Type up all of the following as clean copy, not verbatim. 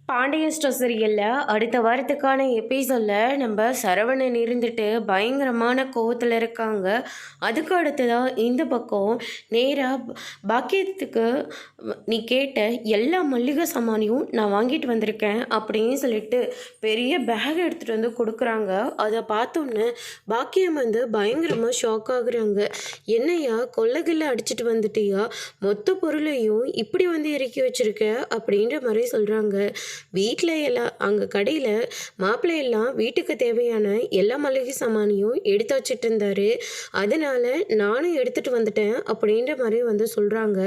Pandian store சீரியலில் அடுத்த வாரத்துக்கான எபிசோடில் நம்ம சரவணன் இருந்துட்டு பயங்கரமான கோவத்தில் இருக்காங்க. அதுக்கு அடுத்ததாக இந்த பக்கம் நேராக பாக்கியத்துக்கு நீ கேட்ட எல்லா மளிகை சாமானையும் நான் வாங்கிட்டு வந்திருக்கேன் அப்படின்னு சொல்லிட்டு பெரிய பேக் எடுத்துகிட்டு வந்து கொடுக்குறாங்க. அதை பார்த்தோன்னே பாக்கியம் பயங்கரமாக ஷாக் ஆகுறாங்க. என்னையா கொள்ளகில்ல அடிச்சுட்டு வந்துட்டியா, மொத்த பொருளையும் இப்படி இறக்கி வச்சிருக்க அப்படின்ற மாதிரி சொல்கிறாங்க. வீட்டில் எல்லாம் அங்கே கடையில் மாப்பிள்ளையெல்லாம் வீட்டுக்கு தேவையான எல்லா மளிகை சாமானையும் எடுத்து வச்சுட்டு இருந்தாரு. அதனால் நானும் எடுத்துகிட்டு வந்துட்டேன் அப்படின்ற மாதிரி சொல்கிறாங்க.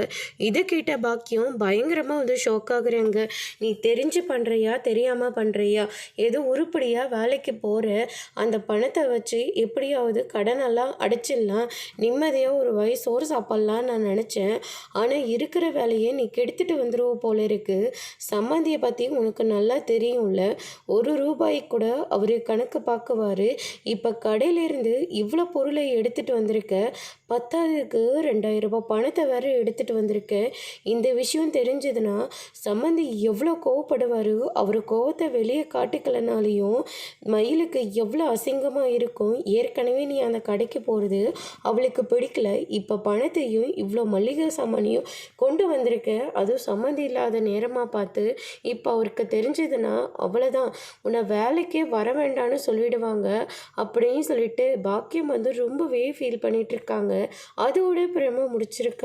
இதை கேட்ட பாக்கியம் பயங்கரமாக ஷாக் ஆகுறாங்க. நீ தெரிஞ்சு பண்ணுறியா தெரியாமல் பண்ணுறியா, ஏதோ உருப்படியாக வேலைக்கு போகிற, அந்த பணத்தை வச்சு எப்படியாவது கடனெல்லாம் அடைச்சிடலாம், நிம்மதியாக ஒரு வயசோறு சாப்பிட்லாம் நான் நினச்சேன். ஆனால் இருக்கிற வேலையை நீ கெடுத்துட்டு வந்துடுவ போல இருக்குது. சம்மந்தியை பற்றி உனக்கு நல்லா தெரியும்ல, ₹1 கூட அவர் கணக்கு பார்க்குவார். இப்போ கடையிலேருந்து இவ்வளோ பொருளை எடுத்துகிட்டு வந்திருக்க, பத்தாவதுக்கு ₹2000 பணத்தை வேறு எடுத்துகிட்டு வந்திருக்க. இந்த விஷயம் தெரிஞ்சதுன்னா சம்மந்தி எவ்வளோ கோவப்படுவார். அவர் கோவத்தை வெளியே காட்டிக்கலனாலையும் மயிலுக்கு எவ்வளோ அசிங்கமாக இருக்கும். ஏற்கனவே நீ அந்த கடைக்கு போகிறது அவளுக்கு பிடிக்கல, இப்போ பணத்தையும் இவ்வளோ மளிகை சாமானையும் கொண்டு வந்திருக்க, அதுவும் சம்மந்தி இல்லாத நேரமாக பார்த்து. இப்போ அவருக்கு தெரிஞ்சதுன்னா அவ்வளோதான், உன்னை வேலைக்கே வர வேண்டான்னு சொல்லிடுவாங்க அப்படின்னு சொல்லிட்டு பாக்கியம் ரொம்பவே ஃபீல் பண்ணிட்டு இருக்காங்க. அதோட பிரேம முடிச்சிருக்காங்க.